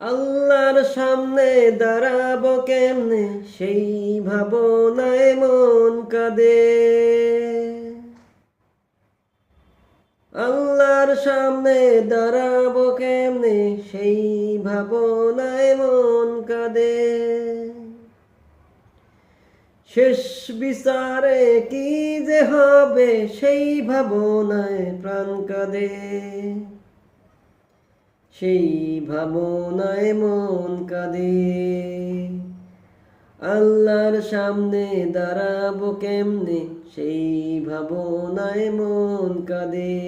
আল্লাহর সামনে দাঁড়াবো কেমনে, সেই ভাবনায় মন কাঁদে। আল্লাহর সামনে দাঁড়াবো কেমনে, সেই ভাবনায় মন কাঁদে। শেষ বিচারে কি যে হবে, সেই ভাবনায় প্রাণ কাঁদে। সেই ভাবনায় মন কাঁদে। আল্লাহর সামনে দাঁড়াবো কেমনে, সেই ভাবনায় মন কাঁদে।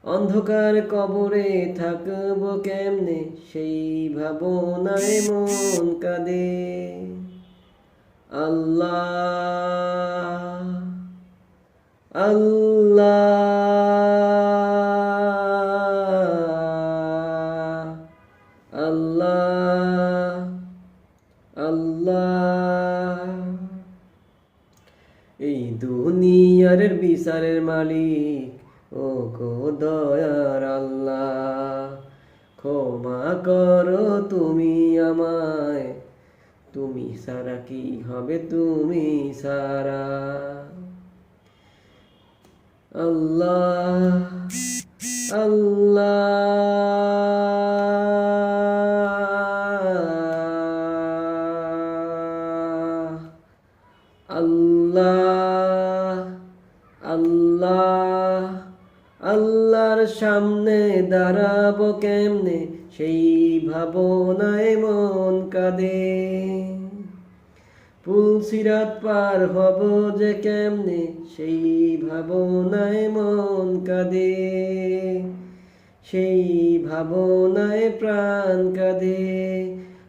অন্ধকার কবরে থাকবো কেমনে, সেই ভাবনায় মন কাঁদে। আল্লাহ আল্লাহ আল্লাহ আল্লাহ। এই দুনিয়ার বিচারের মালিক ও গো দয়ার আল্লাহ, ক্ষমা করো তুমি আমায়, তুমি সারা কি হবে তুমি সারা। আল্লাহ আল্লাহ আল্লাহ আল্লাহ। আল্লাহর সামনে দাঁড়াবো কেমনে, সেই ভাবনায় মন কাঁদে। পুলসিরাত পার হব যে কেমনে, সেই ভাবনায় মন কাঁদে। সেই ভাবনায় প্রাণ কাঁদে।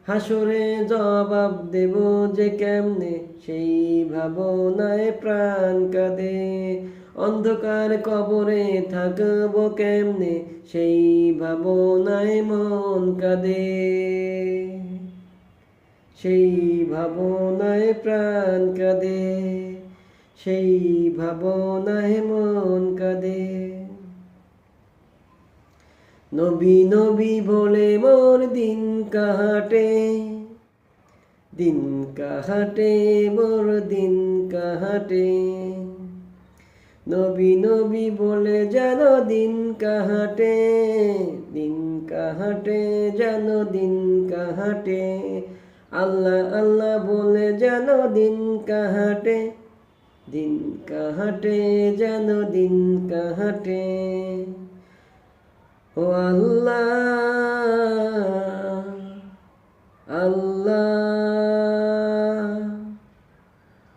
হাসরে জবাব দেব যে কেমনে, সেই ভাবনায় প্রাণ কাঁদে। অন্ধকার কবরে থাকব কেমনে, সেই ভাবনায় মন কাঁদে। সেই ভাবনায় প্রাণ কাঁদে। সেই ভাবনায় মন কাঁদে। নবী নবী বলে মোর দিন কাহাটে, দিন কাহাটে মোর দিন কাহাটে। নবী নবী বলে যেন দিন কাহাটে, দিন কাহাটে যেন দিন কাহাটে। আল্লাহ আল্লাহ বলে যেন দিন কাহাটে, দিন কাহাটে যেন দিন কাহাটে। ও আল্লাহ আল্লাহ।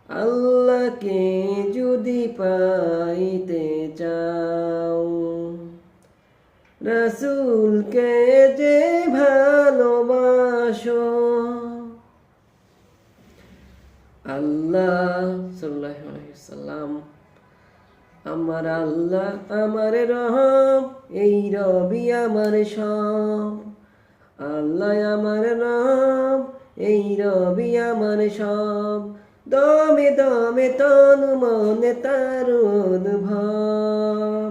আল্লাহকে যদি পাইতে চাও, রাসূলকে যে ভালোবাসো। আল্লাহ সাল্লাল্লাহু আলাইহি ওয়াসাল্লাম। আমার আল্লাহ আমার রহম, এই রবি আমার সব। আল্লাহ আমার রহম, এই রবি আমার সব। দমে দমে তনু মনে তার অনুভব।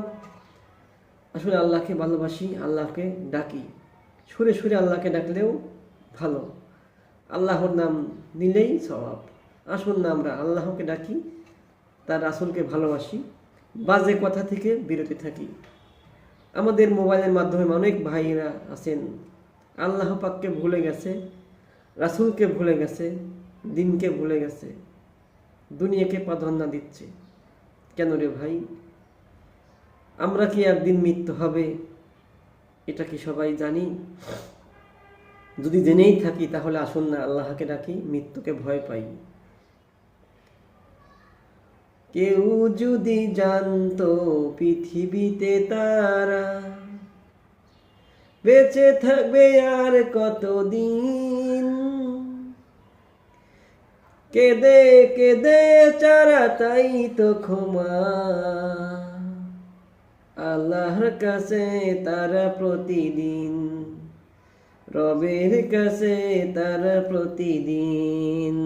আসলে আল্লাহকে ভালোবাসি, আল্লাহকে ডাকি। সুরে সুরে আল্লাহকে ডাকলেও ভালো, আল্লাহর নাম নিলেই সওয়াব। আসুন না আমরা আল্লাহকে ডাকি, তার রাসূলকে ভালোবাসি, বাজে কথা থেকে বিরতি থাকি। আমাদের মোবাইলের মাধ্যমে অনেক ভাইরা আছেন আল্লাহ পাককে ভুলে গেছে, রাসূলকে ভুলে গেছে, দিনকে ভুলে গেছে, দুনিয়াকে প্রাধান্য দিচ্ছে। কেন রে ভাই? আমরা কি একদিন মৃত্যু হবে, এটা কি সবাই জানি? যদি জেনেই থাকি তাহলে আসুন না আল্লাহকে ডাকি, মৃত্যুকে ভয় পাই। কেউ যদি জানতো পৃথিবীতে তারা বেঁচে থাকবে আর কতদিন, কেঁদে কেঁদে চারা তাই তো ক্ষমা আল্লাহর কাছে তারা প্রতিদিন, রবের কাছে তারা প্রতিদিন।